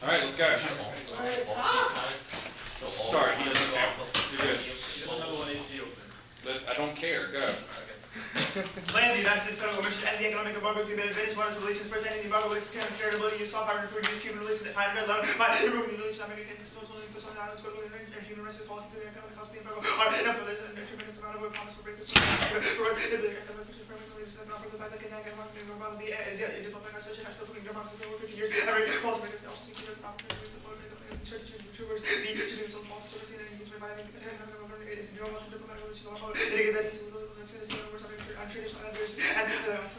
Alright, let's go. Start, he doesn't care. You're good. He doesn't know when AC open. But I don't care, go. Plan the United States federal government and the economic embargo to advantage modern relations first and the embargo with kind of credibility use soft power to reduce Cuban relations at high level by improving the relations American exposed only puts on the islands critical and human rights policy to the economic cost of the embargo are enough for this and tremendous amount of work promise for breakthroughs for the economic permanent relations that not for the fact that can get market about the diplomatic association has still been drama for 50 years every policy makers also seek years about the church and troopers the citizens of false service and engagement by the diplomatic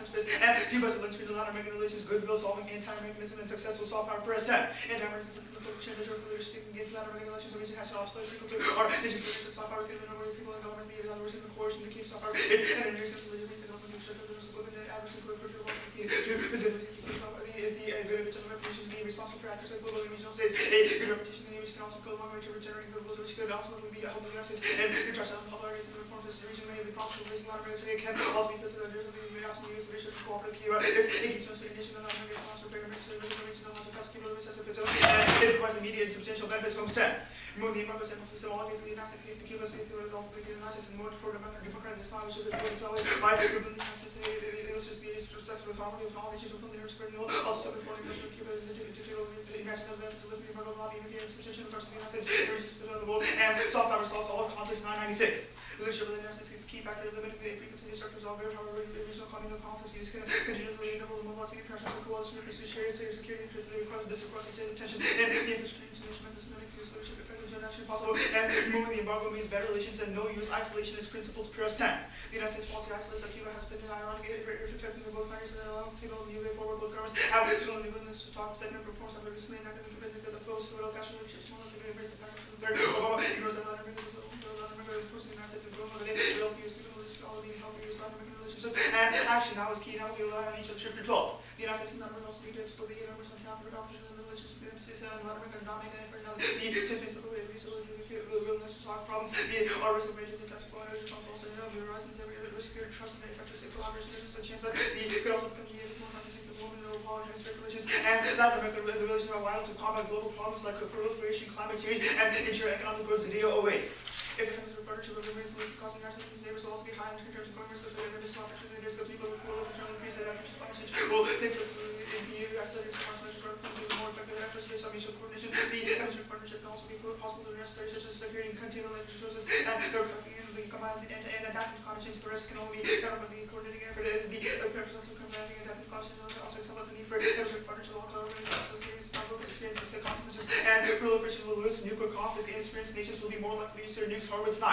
relations and Cuba's links between Latin-American relations, goodwill, solving anti-Americanism, and successful soft power press and anti-Americanism change the leadership against Latin-American elections, which has to obsolete or digital soft power, given the number of people in government, the evaluation of coercion to keep soft power, and interest in legitimacy and also the is the good of its own reputation to be responsible for actors like global and regional states. A good reputation in the image can also go a long way to generating goodwill, which could ultimately be a help in the United States and trust on popularities and reforms this region. Many of the problems of raising Latin America can also be facilitated under the absence of the U.S. research cooperative Cuba. It's a key source of nation and Latin American also very much so the region of the past Cuba is as a its own and it provides immediate and substantial benefits from consent. Remove the embargoes and fulfill all of the United States, the Cuba states that ultimately the United States and more for democratic establishment of the Venezuela by the United States illustrates the successful harmony of all nations within the respect of also supporting the Cuba and the digital international events to live in the embargo lobby and substantial parts of the United States and the world and soft power solves all conflicts 996. The leadership of the United States is a key factor in limiting the frequency of structures of very however the regional economy of conflicts use can continue to enable the mobilizing international coalition to pursue shared security interests that require disrupting state attention and the infrastructure international movement to leadership effective action possible and removing the embargo means better relations and no use isolationist principles pure 10. The United States policy isolates that Cuba has been ironic protecting the both countries and allowing signal the UA forward both governments have shown the willingness to talk segment performance of the recently enacted and committed that the flows to the cash leadership small and the embrace of the third Obama ignores that Latin America forcing the United States and growing of the nation to help use all of the healthy use Latin American relationships and action now is key now we rely on each other chapter 12. The United States and Latin America also need to explore the universal counter options in the relations between the United States and Latin America and dominate for now the chances of the way the willingness to solve problems the always of major successful energy also the horizons every risk here trust and manufacturers and collaboration there's a chance that the could also become the more countries of women and apology and speculations and Latin America the relations are vital to combat global problems like proliferation, climate change, and ensure economic growth in DOA. If it comes to a partnership of governments, the costing our citizens' neighbors will also be high in terms of governments that are this opportunity there's people who will internal increase their efforts to change will take place in the EU as studies response measures for more effective efforts based on mutual coordination. The chemistry partnership can also be possible to necessary such as securing continual resources and drug trafficking and the combined and adapting climate change to the rest can only be done by the coordinating effort and the purpose of combating and adapting climate change also accepts the need for chemistry partnership all collaborating experiences the consequences and proliferation will lose nuclear conflicts and experienced nations will be more likely to use their nukes Harvard's 9.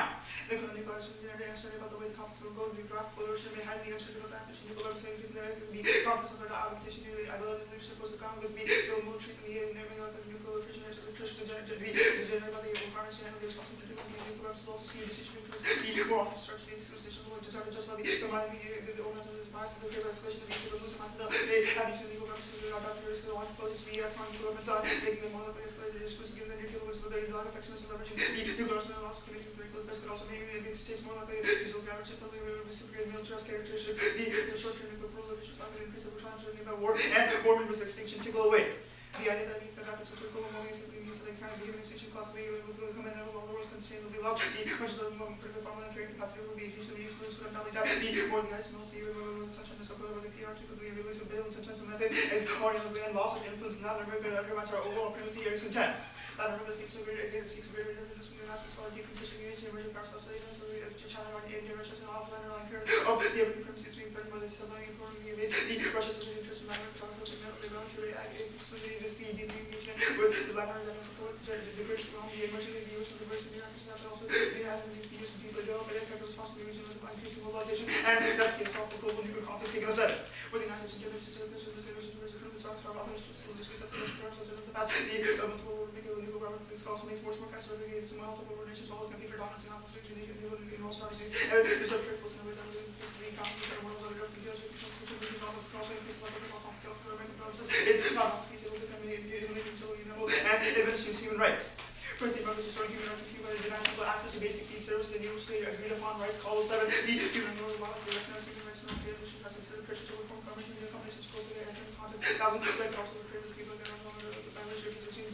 The nuclear answer about the way the conflicts will go, the draft coalition may highly uncertain about the ambition nuclear weapons the conflicts of the application the ability of leadership was the conflicts the civil militaries and the enabling of the nuclear prisoners the generate about the requirements and the responsibility of the nuclear weapons also see decision makers the more often structure the institution will determine just by the combining the organisms bias and the favor escalation of the issue of losing myself they have used the legal weapons to about the risk of the one approach to the electronic nuclear weapons making them more likely to escalate the risk given the nuclear weapons with their lack of effectiveness and leveraging the nuclear arsenal also committing the nuclear best but also maybe the United States more likely to use the average something reciprocated militarized characteristic the short-term nuclear proliferation is likely to increase over time so about war and war members extinction tickle away. The idea that if happens to critical moments that means that kind of the extinction class may will come in and all the world's concern will be lost. The questions of critical farmland carrying capacity will be hugely influenced but not only that the more the ice melts the such and so over the theoretical the release of billions and tons of methane is already on the way and loss of influence in Latin America undermines our overall primacy Eric's intent. Latin America seeks to very difference between us as far as decomposition units and emerging power subsidies so to China or India Russia and all the underlying period of the every primacy is being threatened by the submarine informing the base the Russia's interest in Latin America the military with the Latin American support the greatest around the emerging the use of the verse of the American but also the having the use of people develop and effective response to the region with increasing mobilization and that's the assault for global nuclear conflicts taking us at where the United States and Germany to this from the South Star often will discuss that the past the multiple nuclear weapons this also makes more kinds of aggregated to multiple nations all can be predominant in conflicts region in all stars and there's a triple in a way that will increase the economy and world of the US also increase the level of conflict of American purposes it's not enough to be able to become living so and eventually human rights. First, the Americans restoring human rights in Cuba and denying people access to basic needs service and mutually agreed upon rights call 7 the human rights voluntary recognize human rights and the mission has considered pressure to reform government and combinations closely and content thousands like also the creative people and the foundation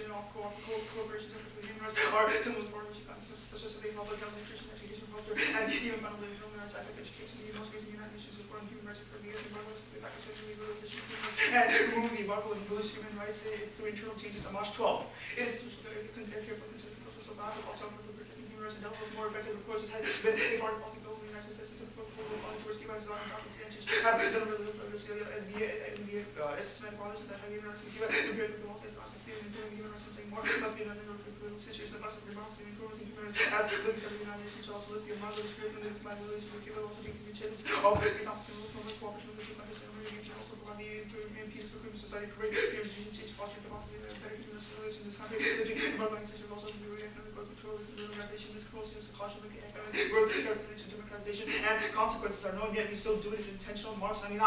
cooperation, and cooperation with human rights are similar to partnership concepts such as the public health, nutrition, education, culture, and even fundamentally human rights, active education. The most recent United Nations report on human rights for the years embargoes, the Pakistan legalization of human rights, and removing the embargo and boost human rights through internal changes on March 12. It is crucial to carefully consider the process of battle, also for protecting human rights and develop more effective approaches has been a foreign policy goal of the United States since the towards Cuba has not adopted the intentions have done really the systematic violation that human rights in Cuba compared to the most including human rights something more must be done in order to improve the situation. The must be remarks and improvements in human rights as living under the United Nations should also lift the embargo of spirit and the combined relations with Cuba also taking the chances of the competition with cooperation with the two countries and should also provide the European peace for Cuban society create regime change fostering democracy and better human relations in this country. The embargo should also be economic growth control and the organization this close is caution with the economic growth characterization democratization and consequences are known yet we still do it as intentional March 99.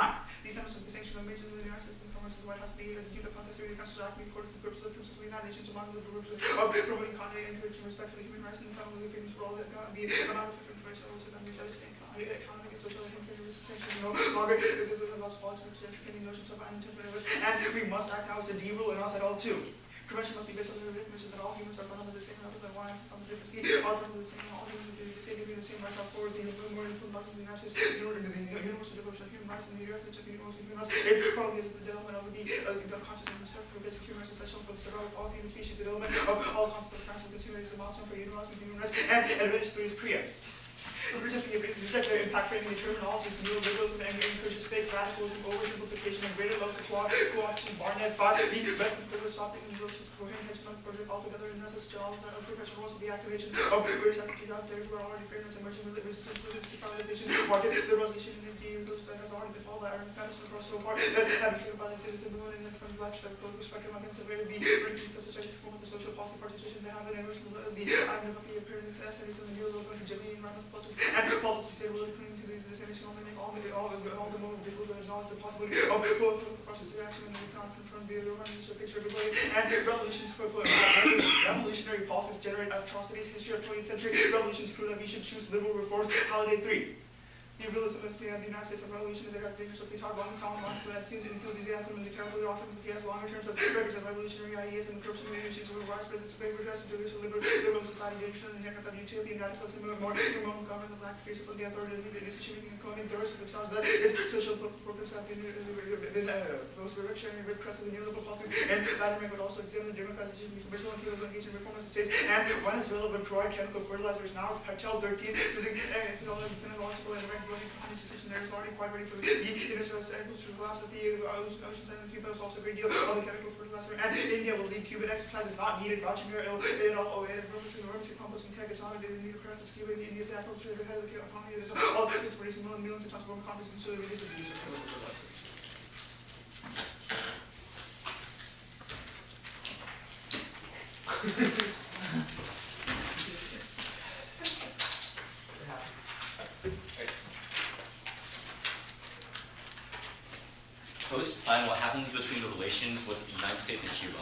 These elements of the sanction are major in the United States and the White House to be executed upon the Security Council Act in accordance with the purpose of the principle of the United Nations among the purposes of promoting conduct and encouraging respect for the human rights and fundamental freedoms for all the amount of information also done the economic and social and humanitarian sanctions no longer the lost policy which entertaining notions of unintentional risk and we must act now as a D rule and us at all too. Prevention must be based on the recognition that all humans are fundamentally the same, rather than one some difference. All fundamentally the same, all humans are the same, giving the same rights out forward. The more important of the United States in order to the universal devotion of human rights and the recognition of universal human rights is probably the development of the conscious and respect for basic human rights essential for the survival of all human species, development of all concepts of transfer consumers is a milestone for universal human rights and register is preempts. Reject the impact framing the terminologies, neoliberalism, and encourages fake radicalism, oversimplification, and greater levels of co-option, Barnett 5, the best and privileged shopping and religious coherent hedge fund project altogether in necessary jobs of professional roles of the activation of British activities out there who are already fairness, emerging resistance to the privatization market, the resolution in the that has already been followed by Iron Patterson across so far that have been treated by the citizen women and from the black political spectrum against the breaking such as form of the social policy participation they have in enrichment of the island of the appearance of essays and the neoliberal hegemony environmental policies and policy sustainability clinging to the dissemination only make all the more difficult to acknowledge the possibility of political process reaction and we can't confront the organizational picture of rebellion and revolutionary politics generate atrocities. History of 20th century revolutions prove that we should choose liberal reforms. Holiday 3. The realism of the United States of revolution and their activities of the talk long common lines to enthusiasm and the terribly often he has longer terms of records of revolutionary ideas and the corruption of issues were widespread the supreme redress of Jewish liberal society tradition and inherent of utility and radicalism more remote government the lack of fears of the authority of the decision making and coding thirst of itself that its social purpose have been most revolutionary repress of the neoliberal politics and Latin America would also examine the democratization of the commercial and political engagement reform of the states and when is relevant chloride chemical fertilizers now Pactel 13 using phenological and decision there is already quite ready for the industrial agricultural collapse of the oceans and Cuba is also a great deal of the chemical fertilizer and India will lead Cuban exercise is not needed Rajamir rotary compost and keg is not needed for practice Cuba in India's agriculture the head of the economy it is all it's producing millions of tons of compost and so it is the use of chemical fertilizer. Post-plan, what happens between the relations with the United States and Cuba?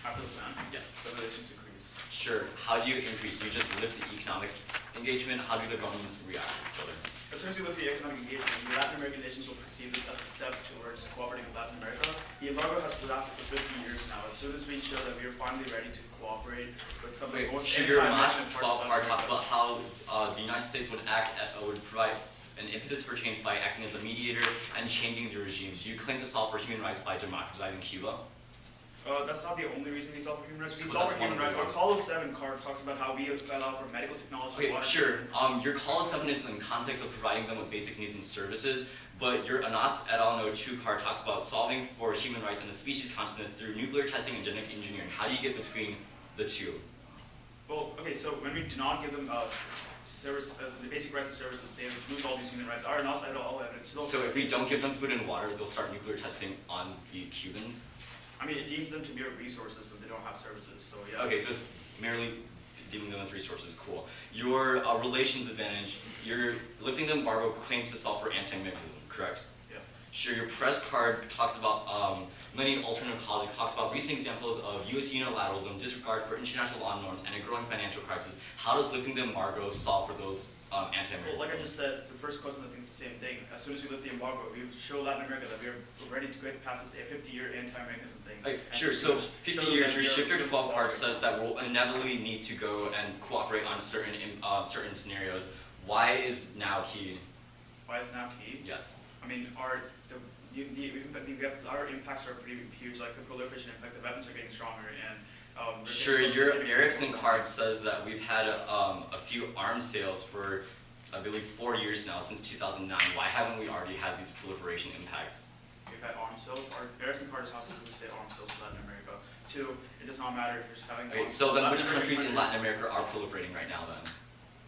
After the plan? Yes. The relations increase. Sure. How do you increase? Do you just lift the economic engagement? How do the governments react to each other? As soon as you lift the economic engagement, the Latin American nations will perceive this as a step towards cooperating with Latin America. The embargo has lasted for 50 years now. As soon as we show that we are finally ready to cooperate with some of the most Sugar March anti-American 12 part talks America. about how the United States would would provide an impetus for change by acting as a mediator and changing the regime. Do you claim to solve for human rights by democratizing Cuba? That's not the only reason we solve for human rights. We So solve that's for human one of rights. the Our Call of 7 card talks about how we allow for medical technology. Okay, sure. Your Call of 7 is in the context of providing them with basic needs and services, but your Anas et al. No 2 card talks about solving for human rights and the species consciousness through nuclear testing and genetic engineering. How do you get between the two? Well, okay, so when we do not give them the basic rights and services, they lose all these human rights. Our Anas et al. Evidence. So if we don't give them food and water, they'll start nuclear testing on the Cubans? I mean, it deems them to be resources, but they don't have services, so yeah. Okay, so it's merely deeming them as resources. Cool. Your relations advantage, you're lifting the embargo claims to solve for anti-Americanism, correct? Yeah. Sure, your press card talks about many alternative causes. It talks about recent examples of U.S. unilateralism, disregard for international law norms, and a growing financial crisis. How does lifting the embargo solve for those anti-American? Well, like I just said, the first question I think is the same thing. As soon as we lift the embargo, we show Latin America that we're ready to get past this 50-year anti-Americanism thing. Sure, so 50 years, your Shifter 12 card says that we'll inevitably need to go and cooperate on certain scenarios. Why is now key? Why is now key? Yes. I mean, our impacts are pretty huge, like the proliferation impact, the weapons are getting stronger, and sure, your Erickson card says that we've had a few arms sales for, I believe, 4 years now, since 2009. Why haven't we already had these proliferation impacts? We've had arms sales. Our Erickson card does not specifically say arms sales to Latin America. Two, it does not matter if you're having. Okay, so then which countries in Latin America are proliferating right now then?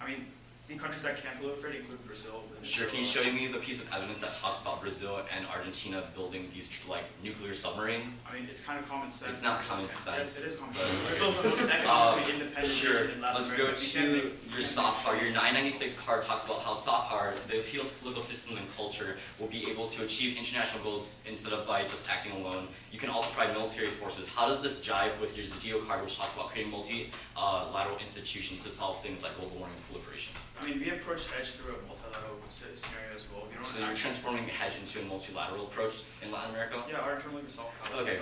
I mean, the countries that can proliferate include Brazil. Sure, can you show me the piece of evidence that talks about Brazil and Argentina building these like nuclear submarines? I mean, it's kind of common sense. It's not common sense. Yes, it is common sense. Brazil's the most economically independent Sure, nation in Latin let's America. go to your soft power. Your 996 card talks about how soft power, the appeal to political system and culture, will be able to achieve international goals instead of by just acting alone. You can also provide military forces. How does this jive with your Zedeo card, which talks about creating multilateral institutions to solve things like global warming and proliferation? I mean, we approach EDGE through a multilateral scenario as well. So you're transforming hedge into a multilateral approach in Latin America? Yeah, our internally soft power. Okay.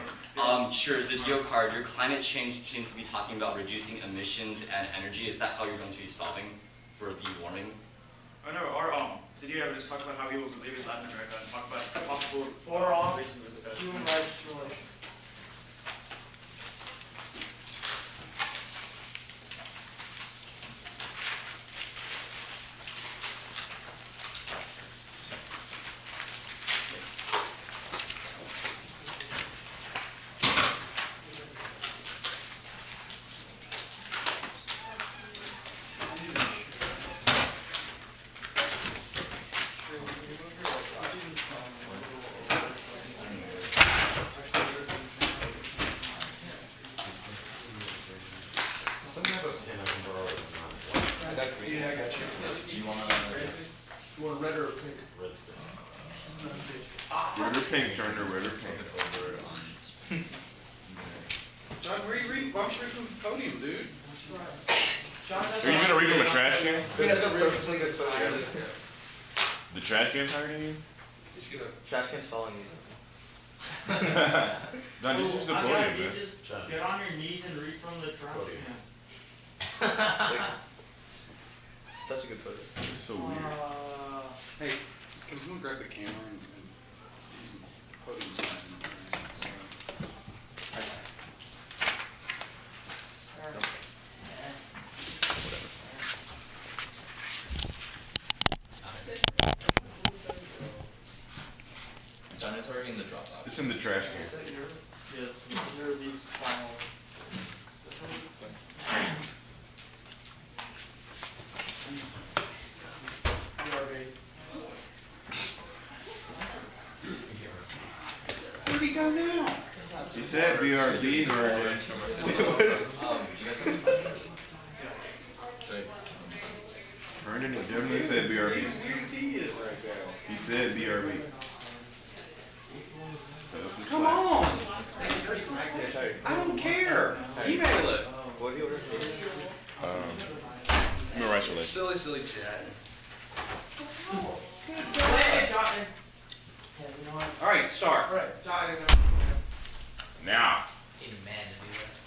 Sure, Zedeo card, your climate change seems to be talking about reducing emissions and energy. Is that how you're going to be solving for the warming? Oh no, our Zedeo evidence talk about how we will live in Latin America and talk about possible human rights relations. Yeah, I got you. Do you want You want red or pink? Red's Red or pink, turn to red or pink. John, why don't you read from the podium, dude? Are you gonna read from a trash can? Yeah. The trash can's higher than you? Trash can's following you. Don, just use the podium, man. Just get on your knees and read from the trash can. Such a good photo. It's so weird. Hey, can someone grab the camera and use the podium sign? John, it's already in the Dropbox. It's in the trash can. Yes, here are these final. Where'd he go now? He said BRB, Herndon. Do you guys have Herndon definitely said BRB. He is right now. He said BRB. Come on! I don't care. Email it. What have you ordered? Human rights relations. Silly chat. Hey, John. All right, start. Now.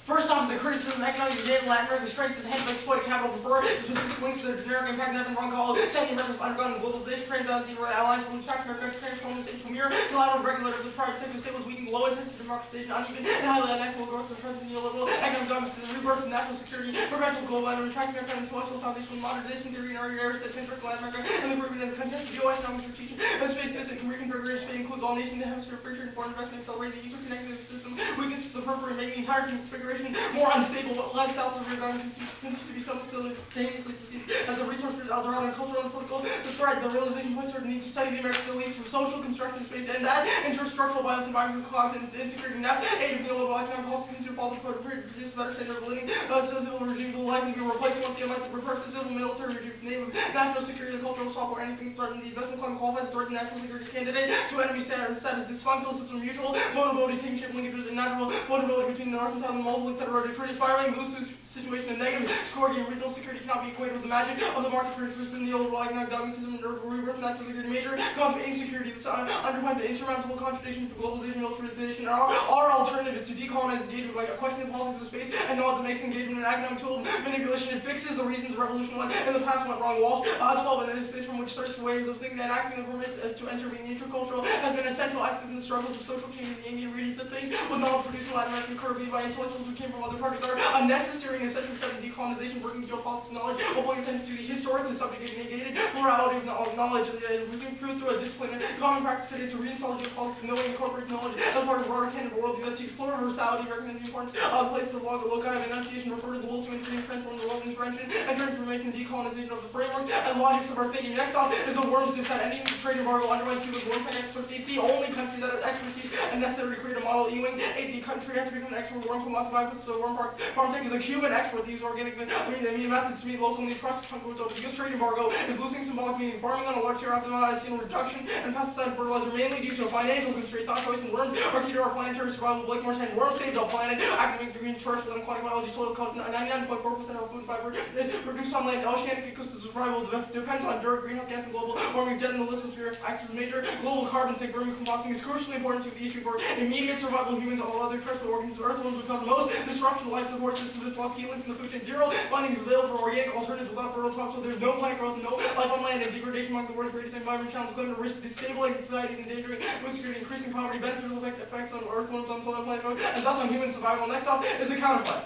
First off, the criticism of economic unity, Latin America's strength and the head of exploited capital prefer specific links to their generic impact and nothing wrong called setting America's underground globalization, transatlantic alliance will attract America to transform this into a mirror, collateral regulator of the private sector, stable, weakening, low intensity democratization, uneven, and highly unequitable growth of the present neoliberal economic dominance, the rebirth of national security, perpetual global and attract America and intellectual foundation with modernization theory and our areas that transfer Latin America and the Caribbean as a contested geoeconomic strategic and space this and reconfiguration that includes all nations in the hemisphere, free trade and foreign investment, accelerate the interconnected system, weakness to the periphery, making the entire configuration more unstable, but less south of your government continues to be simultaneously perceived as a resource for Eldorado and cultural and political. Despite the realization points toward the need to study the American elites for social construction space and that interstructural violence, environmental collapse, and insecurity, and that aid of neoliberal economic policy to fall to produce better standard of living. Civil regimes will likely be replaced once again by repressive civil military regimes. Name of national security and cultural swap or anything threatening the investment climate qualifies as a national security candidate. Two enemies status dysfunctional system mutual. Vulnerabilities taking shape linkages and natural vulnerability between the north and south and multiple, etc. Pretty spiraling moves to situation and negative. Scoring regional security cannot be equated with the magic of the market for interest in the overall economic dogmatism and rebirth national security major cause of insecurity. This undermines the insurmountable contradiction to globalization, militarization. Our alternative is to decolonize engagement by questioning politics of space and knowledge that makes engagement an economic tool of manipulation and fixes the reasons the revolution went in the past went wrong. Walsh 12 and anticipation from which search waves of thinking and acting the permits to intervene intercultural has been essential access in the struggles of social change in the Indian regions of things with knowledge produced in Latin American Caribbean by intellectuals who came from other parts are a necessary and essential step in decolonization, working geopolitics knowledge, applying attention to the historically subjugated negated plurality of knowledge, resume truth through a discipline. Common practice today is to reinstall geopolitics, knowing and incorporate knowledge as part of a broader canon of worldview that seeks plurality, recognizing the importance of places of loci of enunciation, refer to the will to intervene, transform the world into branches, and transformation and decolonization of the framework and logics of our thinking. Next off is the worms that any trade embargo undermines Cuba's wartime expertise. It's the only country that has expertise and necessary to create a model Ewing. The country has to become an expert worm from lots of outputs, so worm farm tech is a Cuban expert. These organic methods to meet local needs across the country. Because trade embargo is losing symbolic meaning. Farming on a large scale after seen reduction and pesticide and fertilizer mainly due to financial constraints. On choice and worms are key to our planetary survival. Blake Morse and worms saved our planet. Activating green terrestrial and aquatic biology, soil culture. 99.4% of our food fiber is produced on land. Oceanic ecosystem survival depends on dirt, greenhouse gas, and global warming. Jet in the lithosphere acts as a major global carbon sink. Vermin composting is crucially important to the issue for immediate survival of humans and all other terrestrial organisms. Earthworms would cause the most disruption to life support systems with lost key links in the food chain. Zero funding is available for organic alternatives without fertile topsoil. There's no plant growth, no life on land, and degradation among the world's greatest environment challenges, claiming to risk destabilizing societies, endangering food security, increasing poverty, beneficial effects on earthworms, on soil, and plant growth, and thus on human survival. Next up is the counterplan.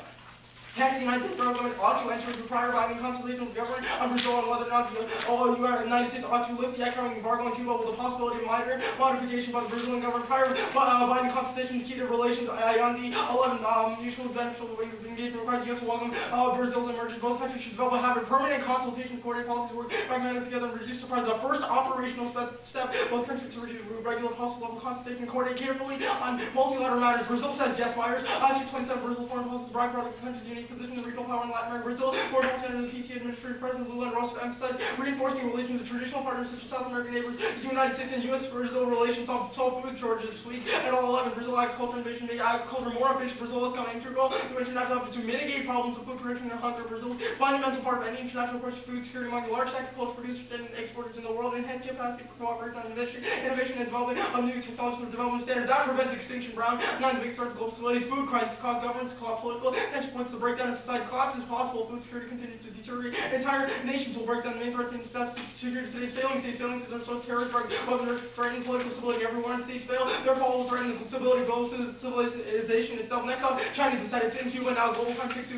Tax the United States federal government ought to enter into prior binding consultation with the government of Brazil on whether or not the United States ought to lift the economic embargo on Cuba with the possibility of minor modification by the Brazilian government. Prior binding consultation is key to relations. On the 11 mutual beneficial engagement requires the U.S. to welcome Brazil's emergence. Both countries should develop a habit of permanent consultation, coordinate policies, work pragmatically together, and reduce surprise. The first operational step, both countries to reduce regular policy level consultation, coordinate carefully on multilateral matters. Brazil says yes, buyers. Article 27 Brazil foreign policy is a byproduct of the country's unique position in regional power in Latin America. Brazil, more than the PT administrative president Lula and Ross emphasized reinforcing relations with traditional partners such as South American neighbors. The United States and U.S.-Brazil relations solve food shortages this week. And all 11, Brazil agriculture invasion, make agriculture more efficient. Brazil has become integral to international efforts to mitigate problems of food production and hunger. Brazil's fundamental part of any international approach to food security among the large agricultural producers and exporters in the world. Enhanced capacity for cooperation on innovation and development of new technological development standards. That prevents extinction. Brown, none of the big threats to global stability. Food crisis cause governments, political tension points to breakdown in society. Collapse is possible. Food security continues to deteriorate. Entire nations will break down. The main threats to security today. Failing states are so terrorist drugs. Whether they're threatening political stability, every one of the states fail. Their fall will threaten the stability of global civilization itself. Next up, China decided in Cuba now. Global time 6 2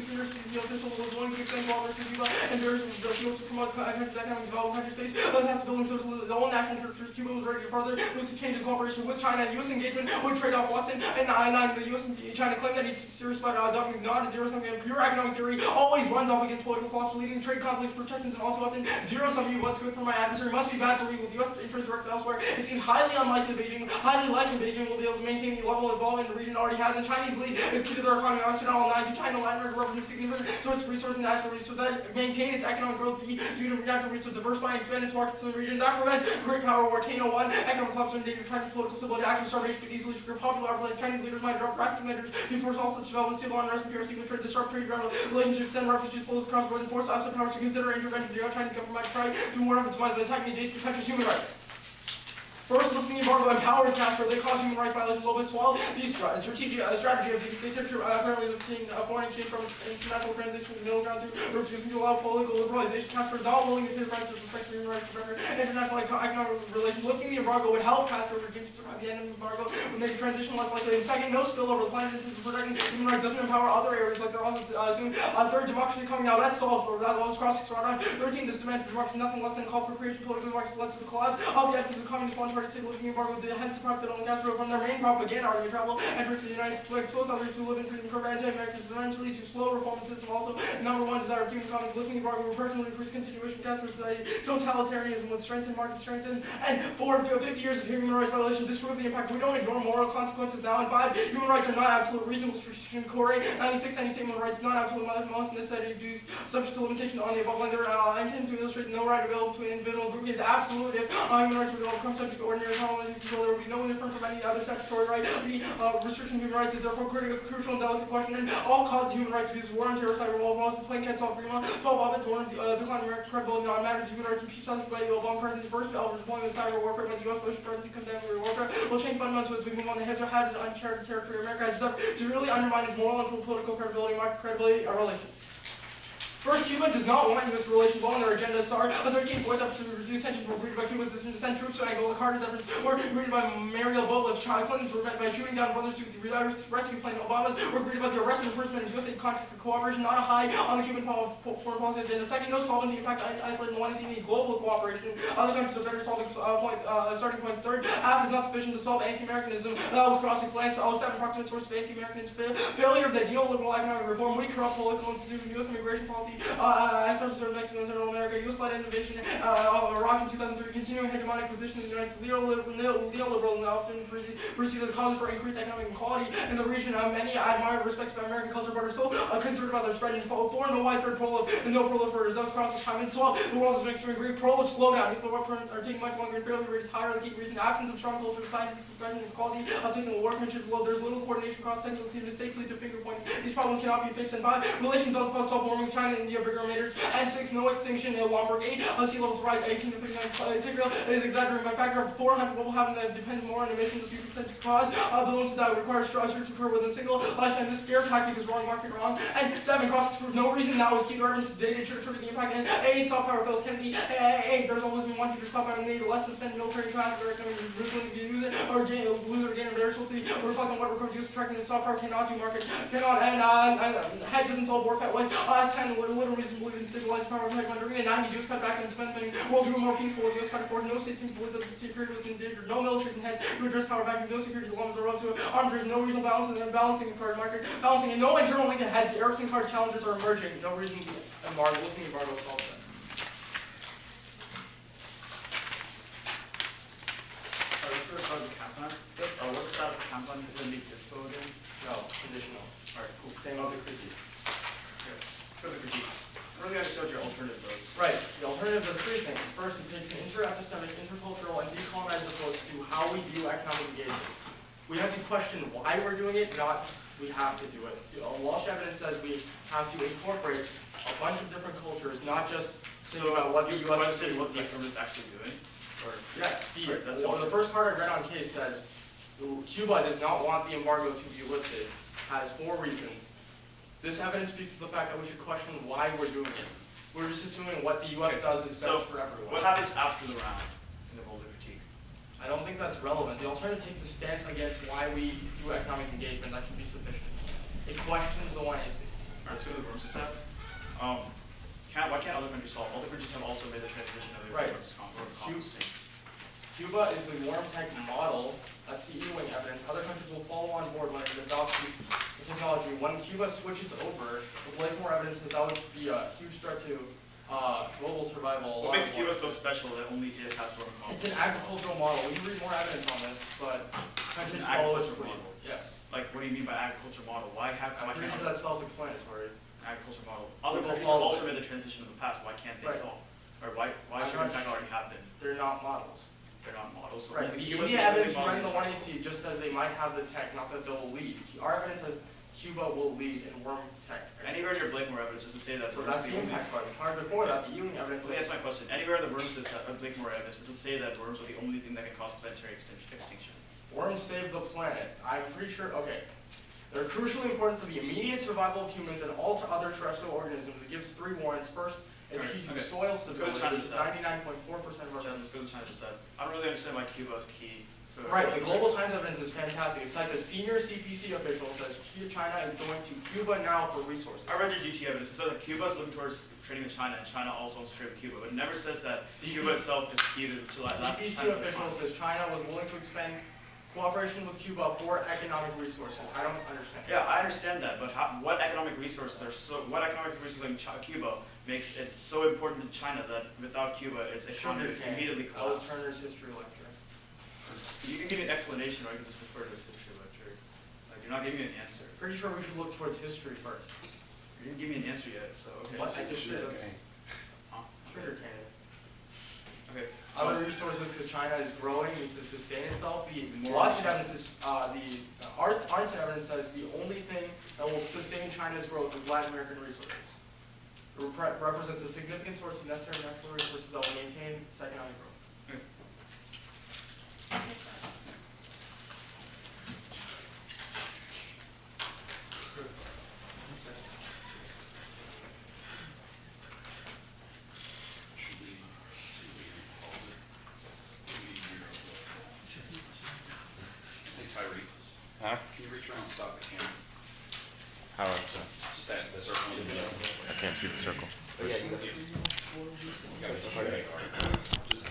the official was willing to extend cooperation to Cuba and various the fields to promote countries' economic development. Countries face others have to build social their own national territories. Cuba was ready to further with some change in cooperation with China and U.S. engagement would trade off Watson and the U.S. and China claim that he's serious about adopting not a zero-sum game. Pure economic theory always runs off against political philosophy, leading to trade conflicts, protections, and also often zero-sum view. What's good for my adversary must be bad for me. With U.S. interests directed elsewhere, it seems highly unlikely highly likely Beijing will be able to maintain the level of involvement the region already has. And Chinese lead is key to their economy. Occidental alliance to China, Latin America represents significant source of resources and natural resources that maintain its economic growth due to natural resources diversify and expand its markets in the region. That prevents great power war. Kano 1, economic collapse and danger, China's political stability, actual starvation could easily trigger popular outrage. Chinese leaders might adopt drastic measures to force all such development, civil unrest, and PRC, trade, disrupt trade relationships, send refugees, flows across borders, and force outside powers to consider intervention. The Chinese government might try to warn efforts by attacking adjacent countries' human rights. First, lifting the embargo empowers Castro. They cause human rights violations. Lopez swallowed the strategy of the dictatorship apparently is obtaining foreign exchange from international transition to middle ground to refusing to allow political liberalization. Castro is not willing to pay the price of respect for human rights and international economic relations. Lifting the embargo would help Castro regime to survive the end of the embargo, would make a transition less likely. And second, no spillover. The planet is protecting human rights doesn't empower other areas like they're also soon. Third, democracy coming out. That solves for that laws crossing Strata. 13, this demand for democracy nothing less than call for creation political democracy led to the collapse of the efforts of communist party state lifting embargo, hence the prophet on Castro from their main propaganda argument travel, enter to the United States to expose others to live in freedom, curb anti-Americans, eventually to slow reform system. Also, number one desire of human economics, lifting embargo will personally increase continuation of Castro society, totalitarianism would strengthen, market strengthen, and 50 years of human rights violations disprove the impact. We don't ignore moral consequences now. And 5, human rights are not absolute reasonable restriction. Core 96, any statement of rights not absolute most necessary dues subject to limitation on the above line. There intend to illustrate no right available to an individual group is absolute. If human rights will become subject to ordinary common control, there will be no different from any other statutory right. The restriction of human rights is therefore crucial and delicate question, and all causes of human rights abuse, war on terror, cyber war, laws, the plain can't solve Greenlaw, 12 Hobbits, war, decline of American credibility on matters of human rights, and peace by the Obama presidency, first Elvis deployment of cyber warfare by the U.S. Bush presidency, contemporary warfare, will change fundamentals as we move on. The heads are had uncharted territory. America has severely undermined its moral and political credibility, market credibility, our relations. First, Cuba does not want U.S. relations on their agenda. SAR, a 13th voice up to reduce tensions were greeted by Cuba's decision to send troops to Angola. Carter's efforts were greeted by Mariel Botlev's child. Clinton's were met by shooting down brothers to the rescue plane. Obama's were greeted by the arrest and imprisonment of U.S. aid contract for cooperation, not a high on the Cuban foreign policy agenda. Second, no solvency impact isolated and one is need global cooperation. Other countries are better solving starting points. Third, half is not sufficient to solve anti-Americanism. That was crossing lands. 7 approximate source of anti-Americanism. Failure of the neoliberal economic reform, weak, corrupt political institution, U.S. immigration policy. Especially sort of Mexico and Central America, U.S.-led innovation, Iraq in 2003, continuing hegemonic position in the United States, neoliberal and often perceived as a cause for increased economic inequality in the region. Many admire respects by American culture, but are still concerned about their spread and foreign, no widespread and no proliferators. Thus, across the time and swap, the world is making agree. Prolif slowdown. Nuclear weapons are taking much longer and failure rate is higher. The key reason, absence of strong culture, scientific profession, and quality of technical workmanship. Well, there's little coordination across technical teams. Mistakes lead to finger pointing. These problems cannot be fixed. And 5, relations don't solve warming. China and India, bigger emitters. And 6, no extinction in Lombard 8, sea levels rise 18 to 59. Integral is exaggerated by a factor of 400. Global having to depend more on emissions of few percent to cause balloons to die requires structure to occur within a single lifetime. This scare tactic is wrong, market wrong. And 7, crosses prove no reason now is key to evidence data to the impact. And 8, soft power bills can be 8. There's always been one future soft power need less than spend military capacity or economic brutally to use it or gain lose it or gain a very socially reflect on what recovered use tracking the soft power cannot do market cannot and head doesn't solve war fight. Us and little reason believe in stabilized power like during the 90s, U.S. cut back and spending world grew more peaceful. The U.S. cut forth no state seems to believe that the security was endangered. No military heads to address power vacuum. No security dilemmas are up to arms. There's no reasonable balance and balancing of card market balancing and no internal link to heads. The Ericsson card challenges are emerging. No reason the embargo lifting embargo solves that. Let's go start with the camp plan. What's the status of the camp plan? Is it going to be dispo again? No, traditional. Alright, cool. Same with the critique. Okay. Let's go to the critique. I really understood your alternative those. Right. The alternative does 3 things. First, it takes an inter-epistemic, intercultural, and decolonized approach to how we view economic engagement. We have to question why we're doing it, not we have to do it. Walsh evidence says we have to incorporate a bunch of different cultures, not just think about what the U.S. question what the government is actually doing? Or yes. the first part I read on case says Cuba does not want the embargo to be lifted, has 4 reasons. This evidence speaks to the fact that we should question why we're doing it. We're just assuming what the U.S. does is best for everyone. What happens after the round in the Boulder critique? I don't think that's relevant. The alternative takes a stance against why we do economic engagement. That should be sufficient. It questions the 1AC. Alright, let's go to the Worms set. Why can't other countries solve? Other countries have also made the transition of their commerce. Cuba is the warm tech model. That's the E-wing evidence. Other countries will follow on board when it adopts the technology. When Cuba switches over, the Blakemore evidence says that would be a huge threat to global survival. What makes Cuba so special that only it has warm It's an agricultural model. We can read more evidence on this, but it's an agricultural model. Yes. Like, what do you mean by agricultural model? Why can't that's self-explanatory. agricultural model? Other countries have also made the transition in the past. Why can't they solve? Or why shouldn't that already happen? They're not models. They're not models. So Right. The India evidence running the 1AC just says they might have the tech, not that they'll lead. Our evidence says Cuba will lead in worm tech. Anywhere in your Blakemore evidence does it say that So that's the impact part. The part before that, the Ewing evidence. Let me ask my question. Anywhere in the worms Blakemore evidence does it say that worms are the only thing that can cause planetary extinction? Worms save the planet. I'm pretty sure. Okay. They're crucially important for the immediate survival of humans and all other terrestrial organisms. It gives 3 warrants. First, it's key to soil stability. 99.4% of our. Let's go to China just said. I don't really understand why Cuba is key Right, the global times evidence is fantastic. It cites a senior CPC official says China is going to Cuba now for resources. I read your GT evidence. It says that Cuba is looking towards trading with China, and China also wants to trade with Cuba. But it never says that Cuba itself is key to Latin CPC official says China was willing to expend cooperation with Cuba for economic resources. I don't understand. Yeah, I understand that, but what economic resources in Cuba makes it so important to China that without Cuba, its economy immediately That was collapses? Turner's history lecture. You can give me an explanation, or you can just defer to his history lecture. Like, you're not giving me an answer. Pretty sure we should look towards history first. You didn't give me an answer yet, so okay. What? I just did. Huh? Sugar cane. Okay. Other resources, because China is growing, needs to sustain itself. The Arntzen evidence is Arntzen evidence says the only thing that will sustain China's growth is Latin American resources. It represents a significant source of necessary natural resources that will maintain its economic growth. Okay. Should we pause it? Hey Tyree, Huh? can you reach around and stop the camera? How is that? Just ask the circle in the middle. I can't see the circle. But yeah, you got You got it. Just